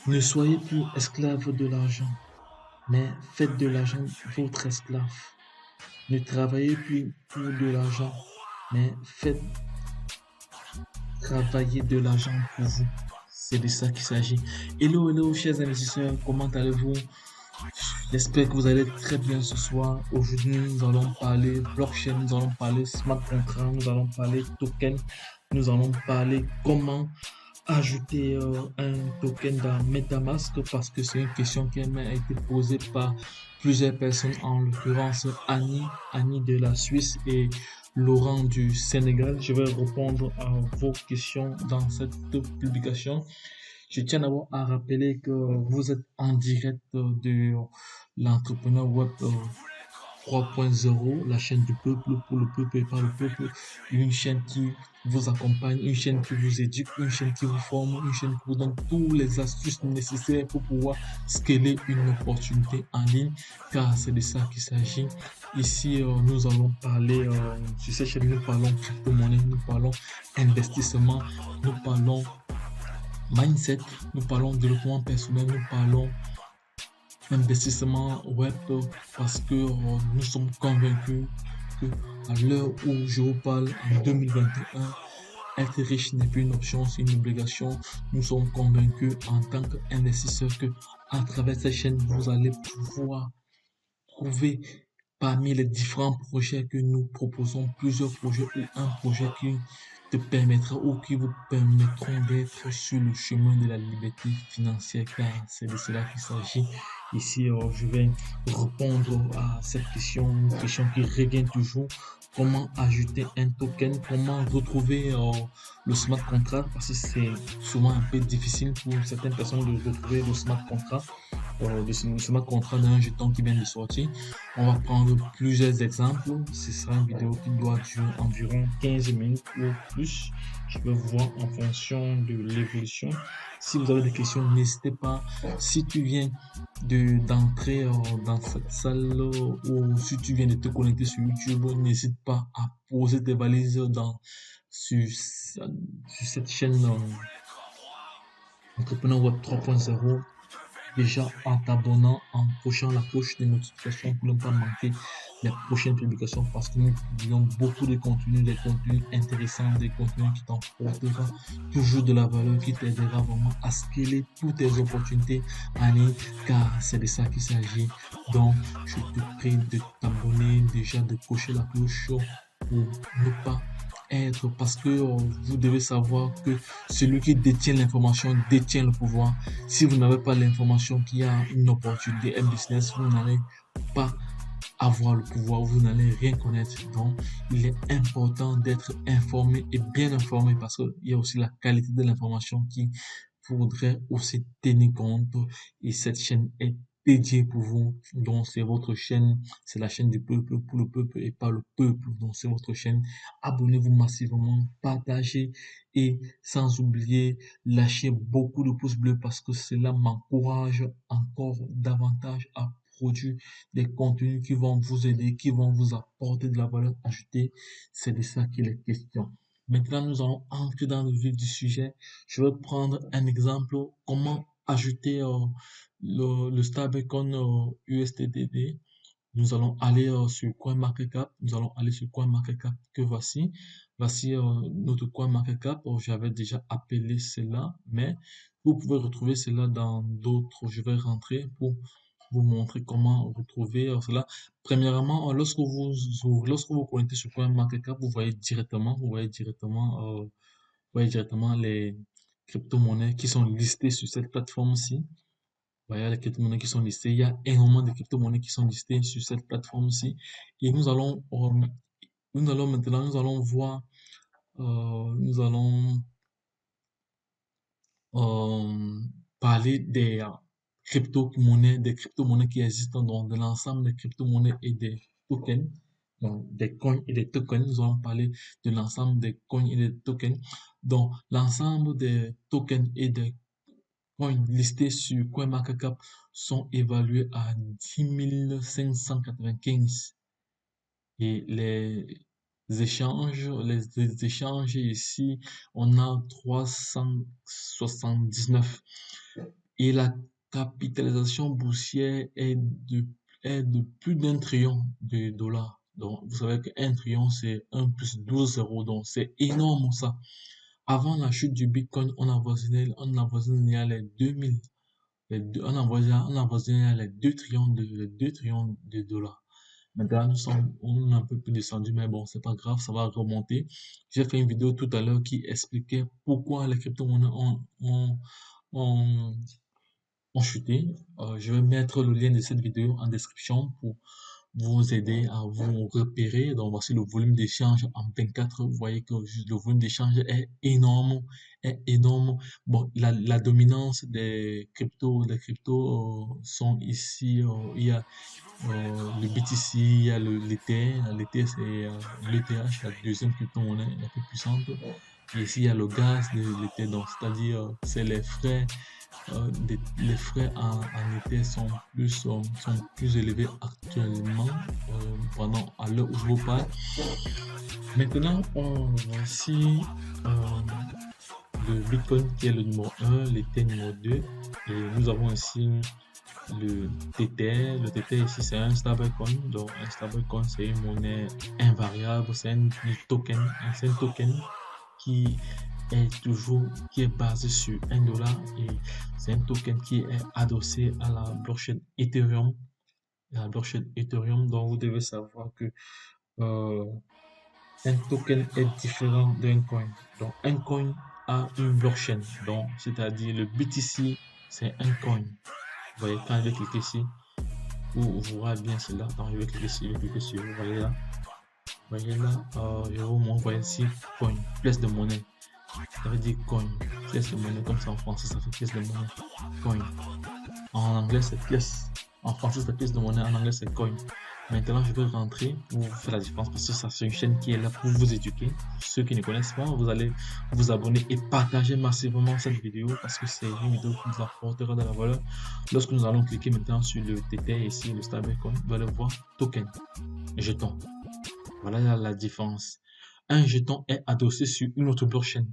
Ne soyez plus esclave de l'argent, mais faites de l'argent votre esclave. Ne travaillez plus pour de l'argent, mais faites travailler de l'argent pour vous. C'est de ça qu'il s'agit. Hello, hello, chers investisseurs, comment allez-vous? J'espère que vous allez très bien ce soir. Aujourd'hui, nous allons parler blockchain, nous allons parler smart contract, nous allons parler token, nous allons parler comment ajouter un token dans MetaMask parce que c'est une question qui m'a été posée par plusieurs personnes, en l'occurrence Annie de la Suisse et Laurent du Sénégal. Je vais répondre à vos questions dans cette publication. Je tiens d'abord à rappeler que vous êtes en direct de l'entrepreneur web 3.0, la chaîne du peuple, pour le peuple et par le peuple, une chaîne qui vous accompagne, une chaîne qui vous éduque, une chaîne qui vous forme, une chaîne qui vous donne tous les astuces nécessaires pour pouvoir scaler une opportunité en ligne, car c'est de ça qu'il s'agit. Ici, nous allons parler, sur cette chaîne, nous parlons crypto-monnaie, nous parlons investissement, nous parlons mindset, nous parlons développement personnel, nous parlons investissement web parce que nous sommes convaincus que à l'heure où je vous parle en 2021, être riche n'est plus une option, c'est une obligation. Nous sommes convaincus en tant qu'investisseurs que à travers cette chaîne, vous allez pouvoir trouver parmi les différents projets que nous proposons, plusieurs projets ou un projet qui te permettra ou qui vous permettront d'être sur le chemin de la liberté financière, car c'est de cela qu'il s'agit. Ici, je vais répondre à cette question, une question qui revient toujours. Comment ajouter un token? Comment retrouver le smart contract? Parce que c'est souvent un peu difficile pour certaines personnes de retrouver le smart contract, le smart contract d'un jeton qui vient de sortir. On va prendre plusieurs exemples. Ce sera une vidéo qui doit durer environ 15 minutes ou plus. Je vais voir en fonction de l'évolution. Si vous avez des questions, n'hésitez pas. Si tu viens d'entrer dans cette salle ou si tu viens de te connecter sur YouTube, n'hésite pas à poser tes valises sur cette chaîne Entrepreneur Web 3.0 déjà en t'abonnant, en cochant la cloche de notification pour ne pas manquer les prochaines publications parce que nous publions beaucoup de contenus, des contenus intéressants, des contenus qui t'apporteront toujours de la valeur, qui t'aidera vraiment à scaler toutes tes opportunités en ligne, car c'est de ça qu'il s'agit. Donc, je te prie de t'abonner, déjà de cocher la cloche pour ne pas être, parce que vous devez savoir que celui qui détient l'information détient le pouvoir. Si vous n'avez pas l'information qu'il y a une opportunité, un business, vous n'allez pas avoir le pouvoir, vous n'allez rien connaître. Donc, il est important d'être informé et bien informé parce qu'il y a aussi la qualité de l'information qui faudrait aussi tenir compte. Et cette chaîne est dédiée pour vous. Donc, c'est votre chaîne, c'est la chaîne du peuple pour le peuple et pas le peuple. Donc, c'est votre chaîne. Abonnez-vous massivement, partagez et sans oublier, lâchez beaucoup de pouces bleus parce que cela m'encourage encore davantage à produire des contenus qui vont vous aider, qui vont vous apporter de la valeur ajoutée. C'est de ça qu'il est question. Maintenant, nous allons entrer dans le vif du sujet. Je vais prendre un exemple, comment ajouter le stablecoin USDT. Nous allons aller sur CoinMarketCap. Nous allons aller sur CoinMarketCap que voici. Voici notre CoinMarketCap. J'avais déjà appelé cela, mais vous pouvez retrouver cela dans d'autres. Je vais rentrer pour vous montrer comment retrouver cela. Premièrement, lorsque vous connectez sur CoinMarketCap, vous voyez directement les crypto-monnaies qui sont listées sur cette plateforme-ci. Voilà les crypto-monnaies qui sont listées. Il y a énormément de crypto-monnaies qui sont listées sur cette plateforme-ci. Et nous allons voir, nous allons euh, parler des crypto-monnaies qui existent, donc de l'ensemble des crypto-monnaies et des tokens, donc des coins et des tokens. Nous allons parler de l'ensemble des coins et des tokens. Donc, l'ensemble des tokens et des coins listés sur CoinMarketCap sont évalués à 10 595. Et les échanges ici, on a 379. et la capitalisation boursière est de plus d'un trillion de dollars. Donc, vous savez qu'un trillion, c'est 1 plus 12 zéros. Donc, c'est énorme ça. Avant la chute du Bitcoin, on avoisinait les 2000. On avoisinait les 2 trillions les 2 trillions de dollars. Maintenant, on est un peu plus descendu, mais bon, c'est pas grave, ça va remonter. J'ai fait une vidéo tout à l'heure qui expliquait pourquoi les crypto-monnaies ont, ont chuté. Je vais mettre le lien de cette vidéo en description pour vous aider à vous repérer. Donc, voici le volume d'échange en 24 heures. Vous voyez que le volume d'échange est énorme, est énorme. Bon, la dominance des cryptos sont ici. Il y a le BTC, il y a l'Ether. L'Ether, c'est l'ETH, la deuxième crypto-monnaie la plus puissante. Et ici, il y a le gaz de l'Ether. Donc, c'est-à-dire, c'est les frais en été sont plus élevés actuellement à l'heure où je vous parle. Maintenant, voici le Bitcoin qui est le numéro 1, l'Ether numéro 2. Et nous avons ici le Tether. Le Tether ici, c'est un stablecoin. Donc, un stablecoin, c'est une monnaie invariable. C'est un token. C'est un token qui qui est basé sur 1 dollar et c'est un token qui est adossé à la blockchain Ethereum. La blockchain Ethereum, dont vous devez savoir que euh, un token est différent d'un coin. Donc, un coin a une blockchain. Donc, c'est-à-dire le BTC, c'est un coin. Vous voyez, quand je vais cliquer ici, vous voyez bien cela. Quand je vais cliquer ici, vous voyez là. Vous voyez là, je vous montre, vous voyez ici, coin, pièce de monnaie. Ça veut dire coin, pièce de monnaie, comme ça en français ça fait pièce de monnaie, coin. En anglais c'est pièce, en français c'est pièce de monnaie, en anglais c'est coin. Maintenant je vais rentrer pour vous faire la différence parce que ça c'est une chaîne qui est là pour vous éduquer. Ceux qui ne connaissent pas, vous allez vous abonner et partager massivement cette vidéo parce que c'est une vidéo qui vous apportera de la valeur. Lorsque nous allons cliquer maintenant sur le Tether ici, le stablecoin, vous allez voir token, jeton. Voilà la différence. Un jeton est adossé sur une autre blockchain.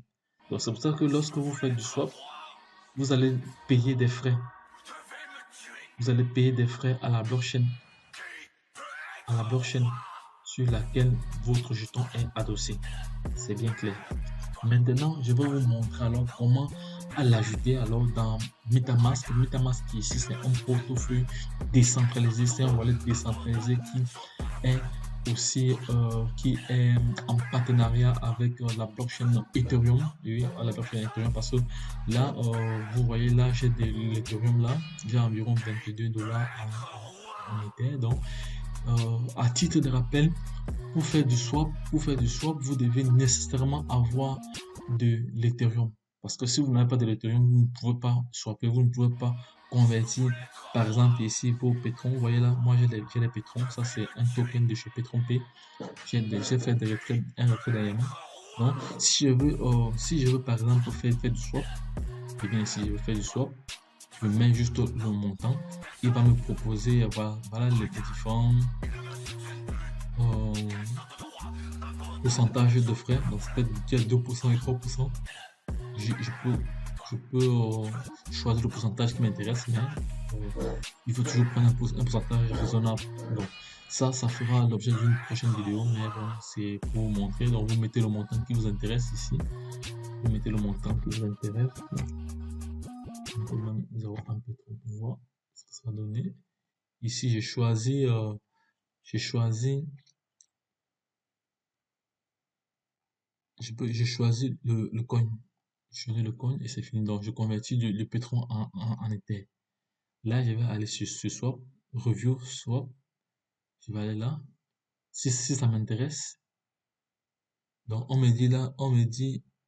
Donc c'est pour ça que lorsque vous faites du swap, vous allez payer des frais. Vous allez payer des frais à la blockchain sur laquelle votre jeton est adossé. C'est bien clair. Maintenant, je vais vous montrer alors comment l'ajouter alors dans MetaMask. MetaMask ici, c'est un portefeuille décentralisé, c'est un wallet décentralisé est qui est en partenariat avec la blockchain Ethereum. Oui, la blockchain Ethereum parce que là, vous voyez là, j'ai de l'Ethereum là, j'ai environ 22 dollars en Ether. Donc, à titre de rappel, pour faire du swap, vous devez nécessairement avoir de l'Ethereum. Parce que si vous n'avez pas de l'Ethereum, vous ne pouvez pas swapper, vous ne pouvez pas convertir. Par exemple, ici pour Petron, vous voyez là, moi j'ai les Petron, ça c'est un token de chez Petron P. J'ai fait un retrait dernièrement. Donc, si je veux par exemple faire du swap, et bien ici je vais faire du swap, je mets juste le montant, il va me proposer, voilà les différents pourcentage de frais, donc c'est peut-être 2% et 3%. Je, je peux, je peux choisir le pourcentage qui m'intéresse, mais il faut toujours prendre un pourcentage raisonnable. Donc ça fera l'objet d'une prochaine vidéo, mais bon, c'est pour vous montrer. Donc vous mettez le montant qui vous intéresse ici. Vous mettez le montant qui vous intéresse. On peut même 0 un peu trop pour voir ce que ça va donner. Ici, j'ai choisi j'ai choisi le coin. Je choisis le coin et c'est fini. Donc, je convertis le pétron en Ether. Là, je vais aller sur swap, review swap. Je vais aller là. Si ça m'intéresse. Donc, on me dit là,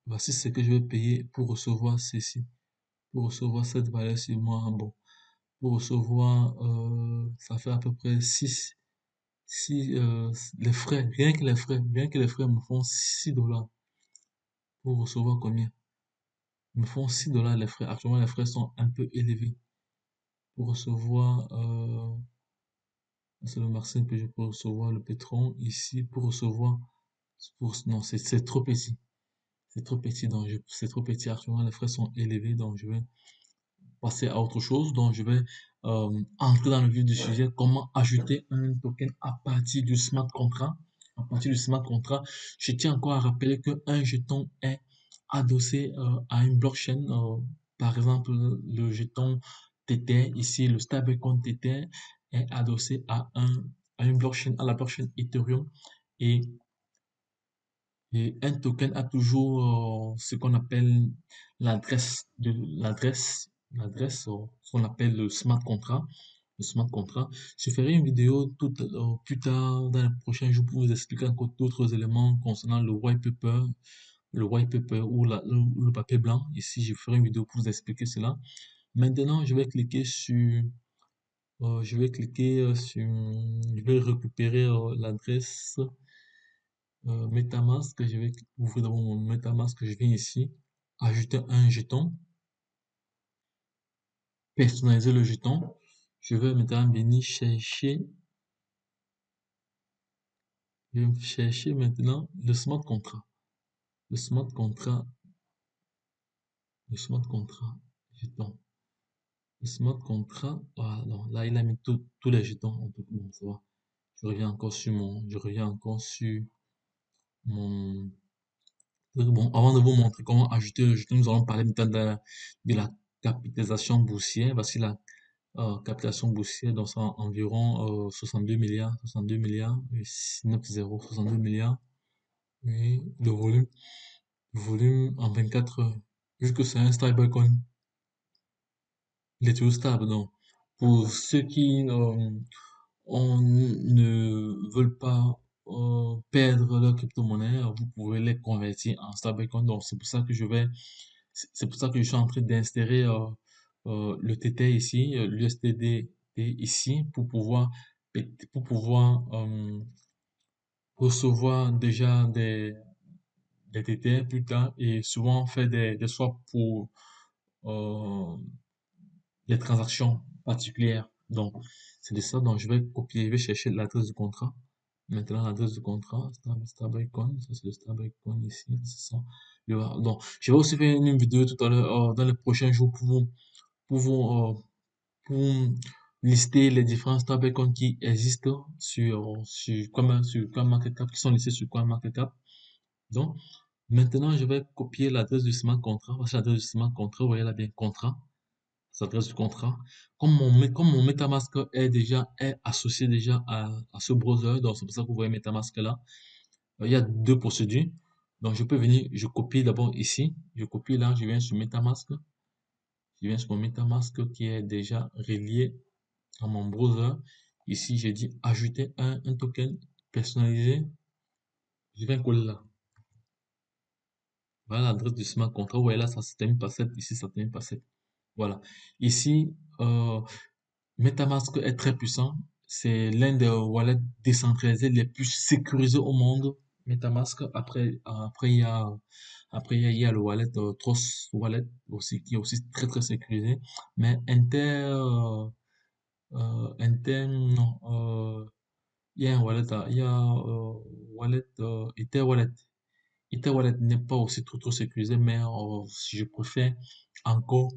voici ce que je vais payer pour recevoir ceci. Pour recevoir cette valeur sur moi. Bon, pour recevoir, ça fait à peu près 6 si les frais, rien que les frais me font 6 dollars pour recevoir combien? Me font 6 dollars les frais. Actuellement, les frais sont un peu élevés. Pour recevoir, c'est le maximum que je peux recevoir le pétron. Ici, pour recevoir, non, c'est trop petit. C'est trop petit, donc c'est trop petit. Actuellement, les frais sont élevés, donc je vais passer à autre chose. Donc, je vais entrer dans le vif du sujet, comment ajouter un token à partir du smart contract. À partir du smart contract, je tiens encore à rappeler qu'un jeton est adossé à une blockchain. Par exemple, le jeton Tether, ici, le stablecoin Tether est adossé à une blockchain, à la blockchain Ethereum. Et et un token a toujours ce qu'on appelle l'adresse, ce qu'on appelle le smart contract. Le smart contract. Je ferai une vidéo plus tard dans les prochains jours pour vous expliquer encore d'autres éléments concernant le white paper ou le papier blanc. Ici, je ferai une vidéo pour vous expliquer cela. Maintenant, je vais récupérer l'adresse MetaMask, je vais ouvrir d'abord mon MetaMask, je viens ici, ajouter un jeton, personnaliser le jeton. Je vais maintenant venir chercher maintenant le smart contract. Le smart contract, le smart contract, jeton. Le smart contract, voilà, non, là il a mis tous les jetons, en tout cas, bon, ça va. Je reviens encore sur mon, bon, avant de vous montrer comment ajouter le jeton, nous allons parler maintenant de la capitalisation boursière. Voici la capitalisation boursière, donc c'est environ 62 milliards, 62 milliards, 9,0, 62 milliards. Et le volume en 24 heures. Vu que c'est un stablecoin, il est toujours stable. Donc, pour ceux qui ne veulent pas perdre leur crypto-monnaie, vous pouvez les convertir en stablecoin. Donc, c'est pour ça que je suis en train d'insérer le TT ici, l'USDT ici, pour pouvoir recevoir déjà des TT plus tard et souvent faire des swaps pour euh, des transactions particulières. Donc, c'est de ça dont je vais copier, je vais chercher l'adresse du contrat. Maintenant, l'adresse du contrat, stablecoin, ça c'est le stablecoin ici, c'est ça. Donc, je vais aussi faire une vidéo tout à l'heure, dans les prochains jours pour vous, pour lister les différents stablecoins qui existent sur CoinMarketCap, qui sont listés sur CoinMarketCap. Donc, maintenant, je vais copier l'adresse du smart contract. Voici l'adresse du smart contract, vous voyez là bien, contrat, l'adresse du contrat. Comme mon MetaMask est associé déjà à ce browser, donc c'est pour ça que vous voyez MetaMask là. Il y a deux procédures. Donc, je peux venir, je copie d'abord ici, je copie là, je viens sur MetaMask, je viens sur mon MetaMask qui est déjà relié à mon browser. Ici, j'ai dit ajouter un token personnalisé. Je viens coller là. Voilà l'adresse du smart contract. Vous voyez là, ça se termine par 7. Ici, ça termine par 7. Voilà. Ici, MetaMask est très puissant. C'est l'un des wallets décentralisés les plus sécurisés au monde. MetaMask. Il y a le wallet Trust Wallet aussi, qui est aussi très, très sécurisé. Mais non, il y a un wallet, il y a Ether Wallet. Ether Wallet n'est pas aussi trop, trop sécurisé, mais si je préfère encore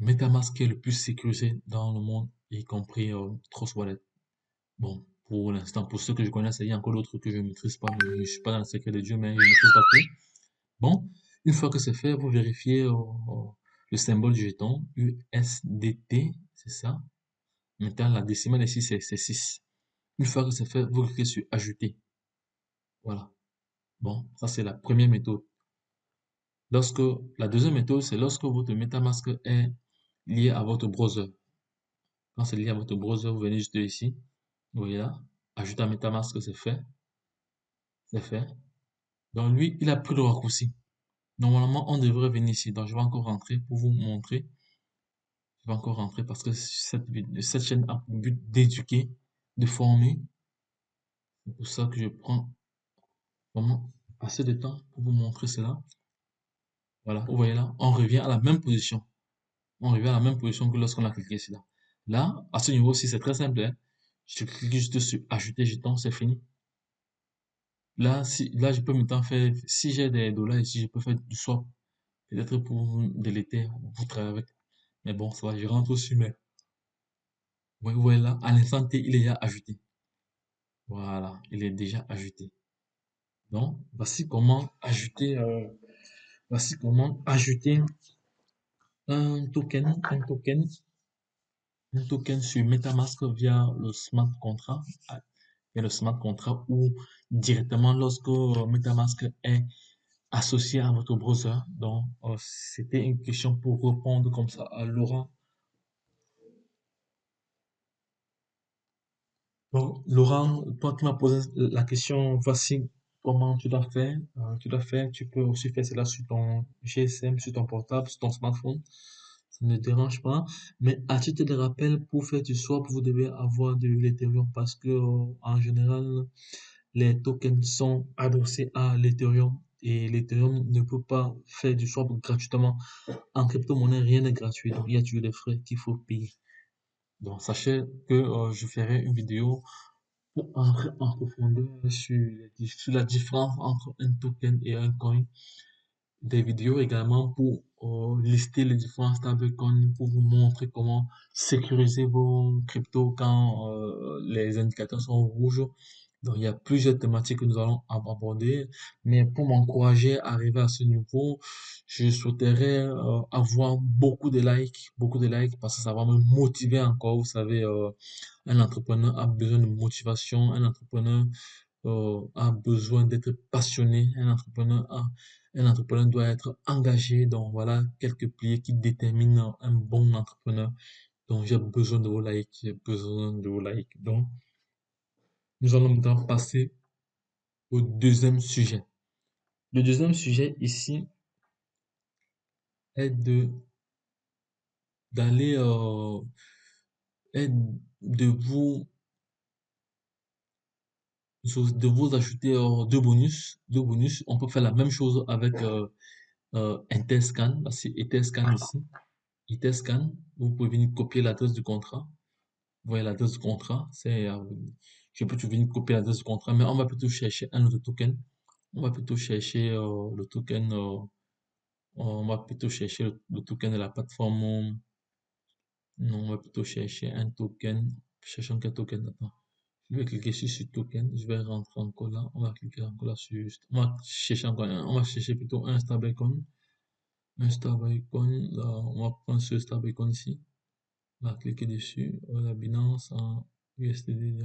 MetaMask qui est le plus sécurisé dans le monde, y compris Trust Wallet. Bon, pour l'instant, pour ceux que je connais, il y a encore d'autres que je ne maîtrise pas, mais je ne suis pas dans le secret de Dieu, mais je ne maîtrise pas tout. Bon, une fois que c'est fait, vous vérifiez le symbole du jeton, USDT, c'est ça. Maintenant, la décimale ici, c'est 6. Une fois que c'est fait, vous cliquez sur Ajouter. Voilà. Bon, ça c'est la première méthode. La deuxième méthode, c'est lorsque votre MetaMask est lié à votre browser. Quand c'est lié à votre browser, vous venez juste ici. Vous voyez là. Ajouter un MetaMask, c'est fait. C'est fait. Donc lui, il a pris le raccourci. Normalement, on devrait venir ici. Donc je vais encore rentrer pour vous montrer. Je vais encore rentrer parce que cette chaîne a pour but d'éduquer, de former. C'est pour ça que je prends vraiment assez de temps pour vous montrer cela. Voilà, vous voyez là, on revient à la même position. On revient à la même position que lorsqu'on a cliqué ici là. Là, à ce niveau-ci, c'est très simple, hein. Je clique juste sur ajouter jeton, c'est fini. Là, je peux maintenant faire, si j'ai des dollars ici, je peux faire du swap. Peut-être pour vous déléter, vous travaillez avec. Mais bon, ça va, je rentre sur mes. Ouais, voilà, à l'instant T, il est déjà ajouté. Voilà, il est déjà ajouté. Donc, voici comment ajouter un token sur MetaMask via le smart contract, via le smart contract ou directement lorsque MetaMask est associé à votre browser. Donc, c'était une question pour répondre comme ça à Laurent. Donc, Laurent, toi qui m'as posé la question, voici comment tu dois faire. Tu peux aussi faire cela sur ton GSM, sur ton portable, sur ton smartphone. Ça ne dérange pas. Mais à titre de rappel, pour faire du swap, vous devez avoir de l'Ethereum parce que, en général, les tokens sont adossés à l'Ethereum et l'Ethereum ne peut pas faire du swap gratuitement. En crypto-monnaie, rien n'est gratuit. Donc, il y a toujours des frais qu'il faut payer. Donc, sachez que je ferai une vidéo pour entrer en profondeur sur la différence entre un token et un coin. Des vidéos également pour lister les différents stablecoins, pour vous montrer comment sécuriser vos cryptos quand les indicateurs sont rouges. Donc, il y a plusieurs thématiques que nous allons aborder. Mais pour m'encourager à arriver à ce niveau, je souhaiterais avoir beaucoup de likes, parce que ça va me motiver encore. Vous savez, un entrepreneur a besoin de motivation, un entrepreneur a besoin d'être passionné, un entrepreneur doit être engagé. Donc, voilà quelques piliers qui déterminent un bon entrepreneur. Donc, j'ai besoin de vos likes, j'ai besoin de vos likes. Donc, nous allons maintenant passer au deuxième sujet. Le deuxième sujet ici est d'aller, est de vous ajouter deux bonus. On peut faire la même chose avec Interscan. C'est Interscan ici. Interscan, vous pouvez venir copier l'adresse du contrat. Vous voyez l'adresse du contrat. Je peux venir copier l'adresse du contrat, mais on va plutôt chercher un autre token. On va plutôt chercher le token. On va plutôt chercher le token de la plateforme. Non, on va plutôt chercher un token. Cherchons quel token. Attends. Je vais cliquer sur ce token. Je vais rentrer encore là. On va cliquer encore là sur. On va chercher encore on va chercher plutôt un stablecoin. Un stablecoin. On va prendre ce stablecoin ici. On va cliquer dessus. La Binance en USDD.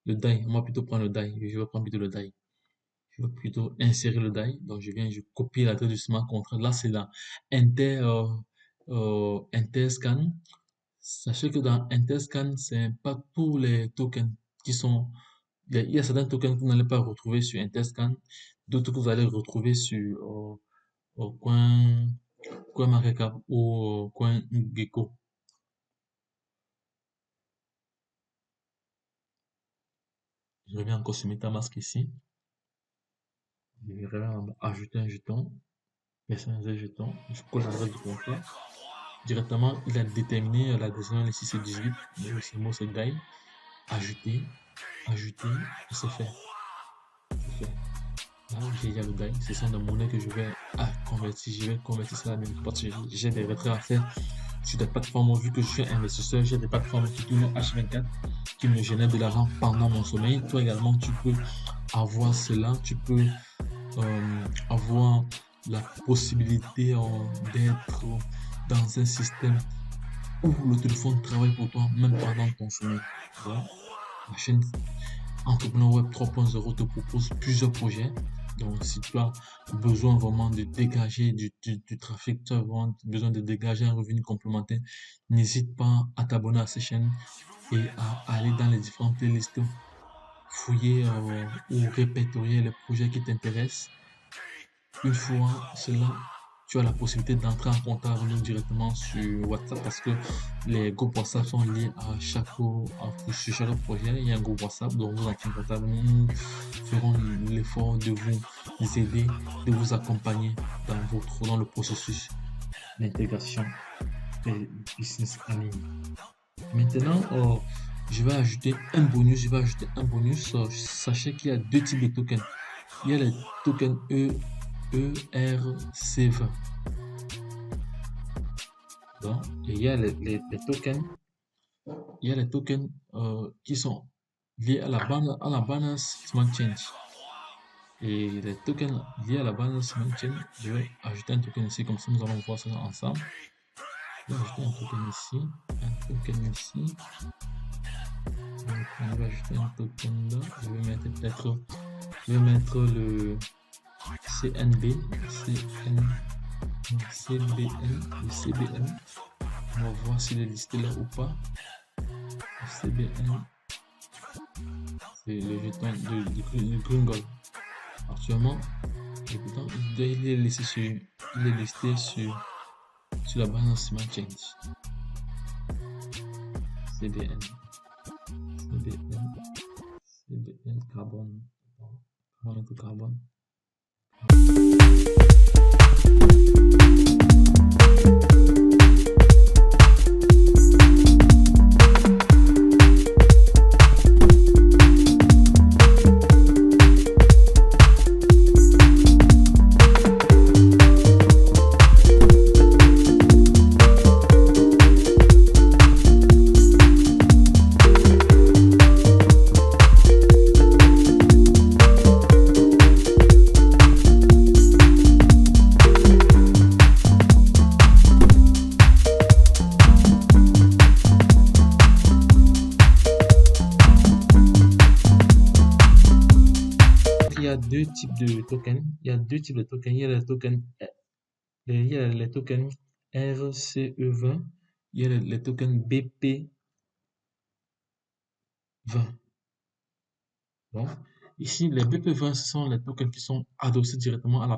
Le DAI. On va plutôt prendre le DAI. Je vais prendre plutôt le DAI. Je vais plutôt insérer le DAI. Donc, je copie l'adresse du smart contract. Là, c'est la Interscan. Sachez que dans Interscan, c'est pas tous les tokens qui sont. Il y a certains tokens que vous n'allez pas retrouver sur Interscan, d'autres que vous allez retrouver sur CoinMarketCap ou CoinGecko. Je reviens encore sur MetaMask ici. Je vais ajouter un jeton, personnaliser un jeton. Je colle l'adresse du contrat. Directement, il a déterminé la décision ici c'est 18. Le mot c'est DAI. Ajouter, ajouter, et c'est fait. C'est fait. Là, j'ai déjà le DAI. Ce sont des monnaies que je vais convertir. Je vais convertir ça à mes parce que j'ai des retraits à faire sur des plateformes. Vu que je suis investisseur, j'ai des plateformes qui tournent H24 qui me génèrent de l'argent pendant mon sommeil. Toi également, tu peux avoir cela. Tu peux avoir la possibilité d'être dans un système où le téléphone travaille pour toi même pendant ton sommeil. Voilà. La chaîne Entrepreneur Web 3.0 te propose plusieurs projets. Donc, si tu as besoin vraiment de dégager du trafic, tu as vraiment besoin de dégager un revenu complémentaire, n'hésite pas à t'abonner à ces chaînes et à aller dans les différentes playlists, fouiller ou répertorier les projets qui t'intéressent. Une fois cela, tu as la possibilité d'entrer en contact avec nous directement sur WhatsApp parce que les groupes WhatsApp sont liés sur chaque projet. Il y a un groupe WhatsApp, donc vous entrez en contact avec nous. Nous ferons l'effort de vous aider, de vous accompagner dans le processus d'intégration des business en ligne. Maintenant, je vais ajouter un bonus. Sachez qu'il y a deux types de tokens. Il y a les tokens ERC20. Donc, et il y a les tokens, il y a les tokens qui sont liés à la Binance Smart Change. Et les tokens liés à la Binance Smart Chain, je vais ajouter un token ici, comme ça nous allons voir ça ensemble. Je vais ajouter un token ici, un token ici. Donc, on va ajouter un token là. Je vais mettre peut-être, je vais mettre le CNB, CBN, le CBN. On va voir s'il est listé là ou pas. Le CBN, c'est le jeton de Green Gold. Actuellement, le jeton, il est listé sur la balance Smart Change. CBN, CBN, CBN carbone. Carbone to carbone. Il y a deux types de tokens. Il y a deux types de tokens. Il y a les tokens RCE20. Il y a les tokens BP20. Bon. Ici, les BP20, ce sont les tokens qui sont adossés directement à la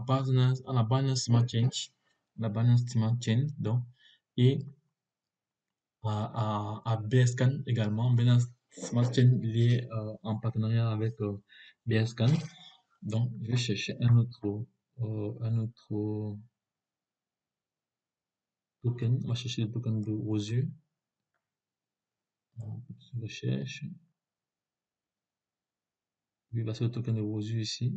Binance Smart Chain. La Binance Smart Chain, donc, et à BSCAN également. Binance Smart Chain lié en partenariat avec BSCAN. Donc, je vais chercher un autre token. On va chercher le token de Rosu. Recherche. Lui, va sur le token de Rosu ici.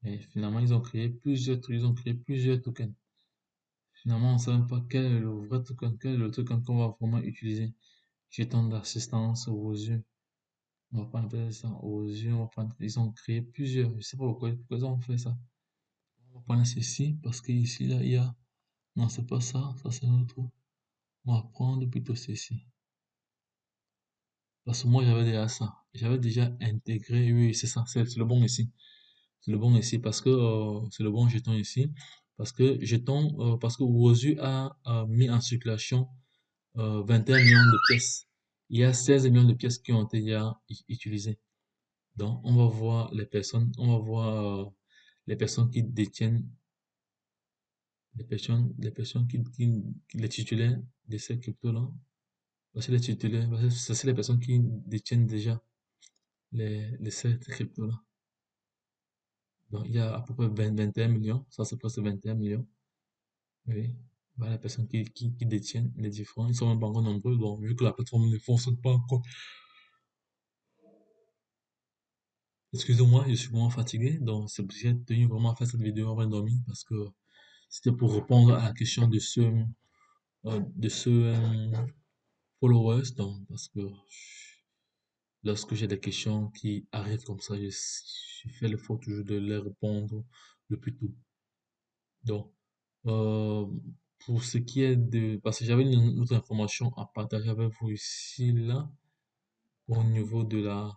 Et finalement, ils ont créé plusieurs tokens. Finalement, on ne sait même pas quel est le vrai token, quel est le token qu'on va vraiment utiliser. Jeton d'assistance Rosu. On va prendre ça Rosu. Ils ont créé plusieurs. Je ne sais pas pourquoi ils ont fait ça. On va prendre ceci parce qu'ici, là, il y a. Non, c'est pas ça. Ça, c'est un autre. On va prendre plutôt ceci. Parce que moi, j'avais déjà ça. J'avais déjà intégré. Oui, c'est ça. C'est le bon ici. C'est le bon ici parce que c'est le bon jeton ici. Parce que Wozu a mis en circulation 21 millions de pièces. Il y a 16 millions de pièces qui ont été déjà utilisées. Donc, on va voir les personnes qui détiennent, les titulaires de ces cryptos-là. Voici les titulaires, c'est les personnes qui détiennent déjà ces cryptos-là. Donc, il y a à peu près 21 millions, ça c'est presque 21 millions. Oui. Voilà, les personnes qui détiennent les différents, ils sont même pas encore nombreux. Donc, vu que la plateforme ne fonctionne pas encore, excusez-moi, je suis vraiment fatigué. Donc, c'est pour ça que j'ai tenu vraiment à faire cette vidéo avant de dormir parce que c'était pour répondre à la question de ce followers. Donc, parce que lorsque j'ai des questions qui arrivent comme ça, je fais l'effort toujours de les répondre le plus tôt. Donc, euh, pour ce qui est de... Parce que j'avais une autre information à partager avec vous ici, là, au niveau de la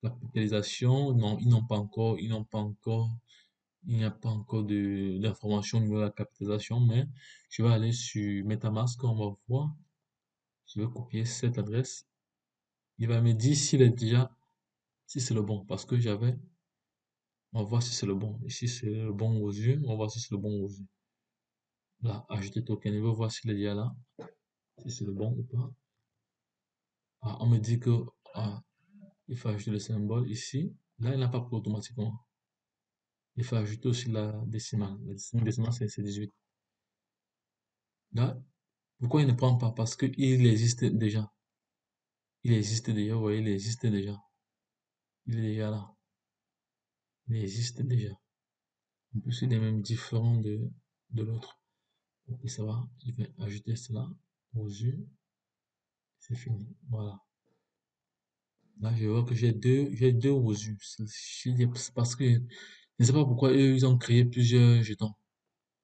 capitalisation. Non, il n'y a pas encore d'information au niveau de la capitalisation, mais je vais aller sur MetaMask, on va voir. Je vais copier cette adresse. Il va me dire s'il est déjà, si c'est le bon, parce que on va voir si c'est le bon. Ici, c'est le bon aux yeux, on va voir si c'est le bon aux yeux. Là, ajouter token, je vais voir s'il est déjà là. Si c'est le bon ou pas. Ah, on me dit que il faut ajouter le symbole ici. Là, il n'a pas pris automatiquement. Il faut ajouter aussi la décimale. La décimale, c'est 18. Là, pourquoi il ne prend pas? Parce qu'il existe déjà. Il existe déjà, vous voyez, il existe déjà. Il est déjà là. Il existe déjà. En plus, il est même différent de l'autre. Ok, ça va. Je vais ajouter cela aux yeux. C'est fini. Voilà. Là, je vois que j'ai deux aux yeux. C'est parce que je ne sais pas pourquoi eux, ils ont créé plusieurs jetons.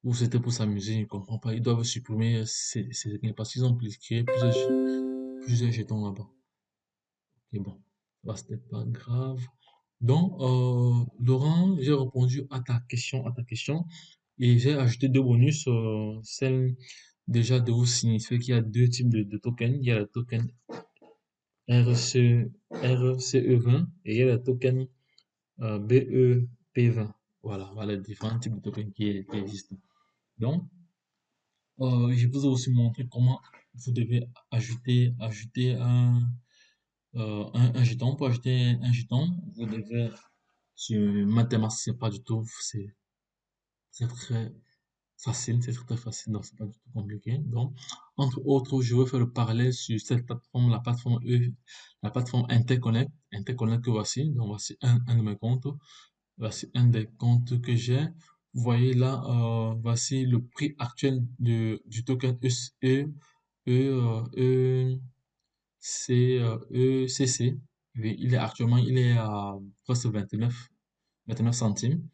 Ou c'était pour s'amuser, je ne comprends pas. Ils doivent supprimer ces liens parce qu'ils ont créé plusieurs jetons là-bas. Ok, bon. Bah, c'était pas grave. Donc, Laurent, j'ai répondu à ta question, et j'ai ajouté deux bonus, celle déjà de vous signifier qu'il y a deux types de tokens. Il y a le token RCE20 et il y a le token BEP20. Voilà les différents types de tokens qui existent. Donc, je vous ai aussi montré comment vous devez ajouter un jeton. Pour ajouter un jeton, vous devez sur MetaMask, c'est pas du tout, c'est très facile, c'est très facile, donc c'est pas du tout compliqué. Donc, entre autres, je vais faire le parallèle sur cette plateforme, la plateforme Interconnect. Interconnect que voici. Donc, voici un de mes comptes. Voici un des comptes que j'ai. Vous voyez là, voici le prix actuel du token ECC. Oui, il est à presque 29 centimes.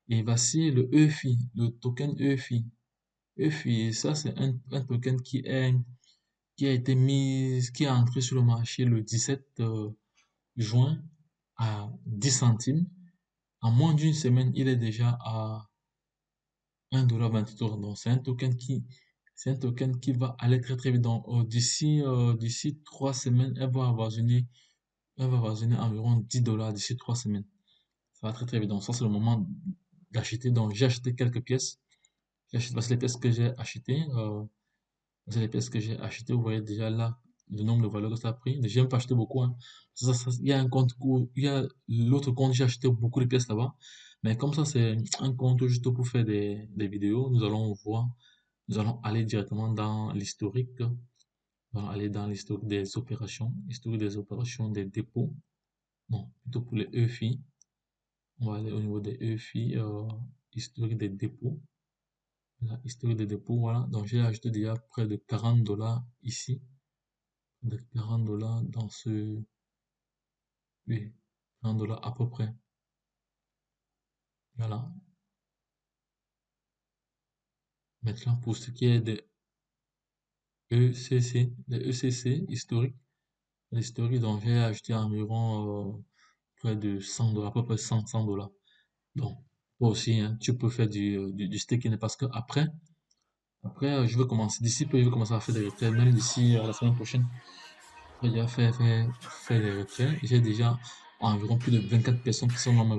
Et voici le EFI, le token EFI. EFI, ça c'est un token qui a été qui est entré sur le marché le 17 juin à 10 centimes. En moins d'une semaine, il est déjà à 1,23 $. Donc c'est un token qui va aller très très vite. Donc d'ici 3 semaines, elle va avoisiner environ 10 dollars d'ici 3 semaines. Ça va très très vite. Donc ça c'est le moment d'acheter. Donc j'ai acheté quelques pièces. Parce que les pièces que j'ai achetées, les pièces que j'ai achetées, vous voyez déjà là le nombre de valeurs que ça a pris. J'ai même pas acheté beaucoup, hein. Il y a un compte il y a l'autre compte, j'ai acheté beaucoup de pièces là-bas. Mais comme ça, c'est un compte juste pour faire des vidéos, nous allons aller directement dans l'historique. On va aller dans l'historique des opérations des dépôts. Non, plutôt pour les EFI. On va aller au niveau des EFI, historique des dépôts. La historique des dépôts, voilà. Donc, j'ai acheté déjà près de 40 dollars ici. De 40 dollars dans ce, oui, 40 dollars à peu près. Voilà. Maintenant, pour ce qui est des ECC historiques, l'historique, donc j'ai acheté environ près de 100 dollars, à peu près 100 dollars. Donc, toi aussi, hein, tu peux faire du staking parce que je vais commencer, d'ici peu, je vais commencer à faire des retraits, même d'ici la semaine prochaine. J'ai déjà fait les retraits. J'ai déjà environ plus de 24 personnes qui sont dans mon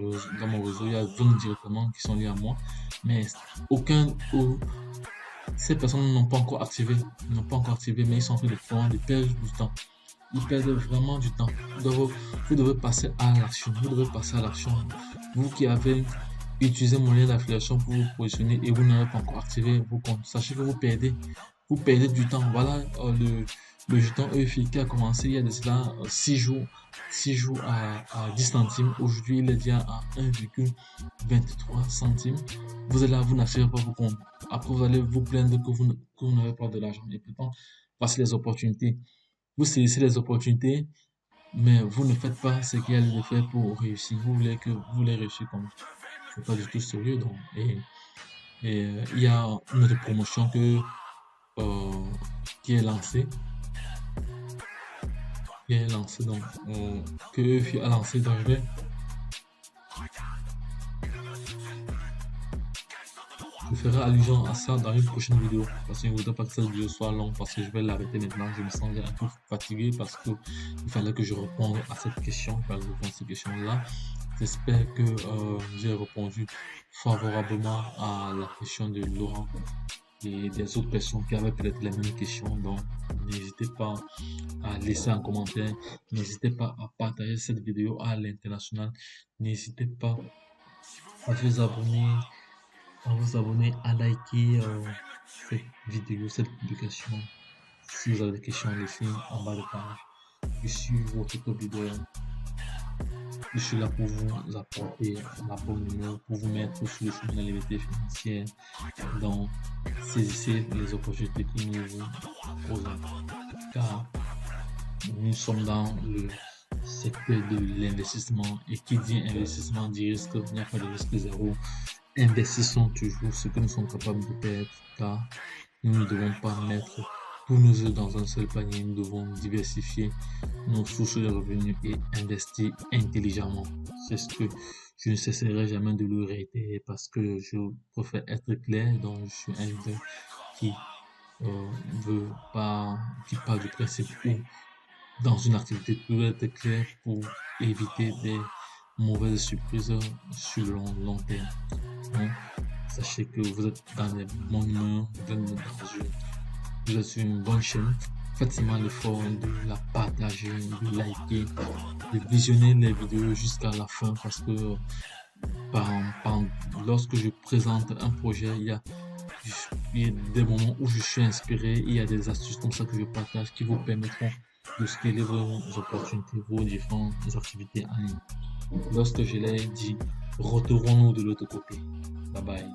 réseau. Il y a 20 directement qui sont liés à moi. Mais aucun, au- ces personnes n'ont pas encore activé. Ils n'ont pas encore activé, mais ils sont en train de perdre du temps. Ils perdent vraiment du temps. Vous devez passer à l'action. Vous devez passer à l'action. Vous qui avez utilisé mon lien d'affiliation pour vous positionner et vous n'avez pas encore activé vos comptes, sachez que vous perdez du temps. Voilà le jeton EFI qui a commencé il y a de cela 6 jours à 10 centimes. Aujourd'hui, il est déjà à 1,23 centimes. Vous êtes là, vous n'activez pas vos comptes. Après, vous allez vous plaindre que vous n'avez pas de l'argent. Et pourtant, voici les opportunités. Vous saisissez les opportunités, mais vous ne faites pas ce qu'il y a de faire pour réussir. Vous voulez réussir comme c'est pas du tout sérieux. Donc, il y a une autre promotion euh, qui est lancée, donc, que EFI a lancé. Donc, je ferai allusion à ça dans une prochaine vidéo parce que je ne voudrais pas que cette vidéo soit longue parce que je vais l'arrêter maintenant. Je me sens un peu fatigué parce que il fallait que je réponde à cette question, il fallait répondre à cette question-là. J'espère que j'ai répondu favorablement à la question de Laurent et des autres personnes qui avaient peut-être les mêmes questions. Donc, n'hésitez pas à laisser un commentaire, n'hésitez pas à partager cette vidéo à l'international, n'hésitez pas à vous abonner, à liker cette vidéo, cette publication. Si vous avez des questions, laissez en bas de page. Je suis votre top leader. Je suis là pour vous apporter la bonne humeur, pour vous mettre sur le chemin de la liberté financière. Donc, saisissez les opportunités que nous vous posons. Car nous sommes dans le secteur de l'investissement. Et qui dit investissement dit risque, il n'y a pas de risque zéro. Investissons toujours ce que nous sommes capables de perdre, car nous ne devons pas mettre tous nos œufs dans un seul panier. Nous devons diversifier nos sources de revenus et investir intelligemment. C'est ce que je ne cesserai jamais de le réitérer parce que je préfère être clair. Donc, je suis un leader qui veut pas, qui part du principe où dans une activité tout doit être clair pour éviter des mauvaises surprises sur le long terme. Donc, sachez que vous êtes dans les bonnes mains, vous êtes sur une bonne chaîne. Faites seulement l'effort de la partager, de liker, de visionner les vidéos jusqu'à la fin parce que lorsque je présente un projet, il y a des moments où je suis inspiré, il y a des astuces comme ça que je partage qui vous permettront de scaler vos opportunités, vos différentes activités en ligne. Lorsque je l'ai dit, retrouvons-nous de l'autre côté. Bye bye.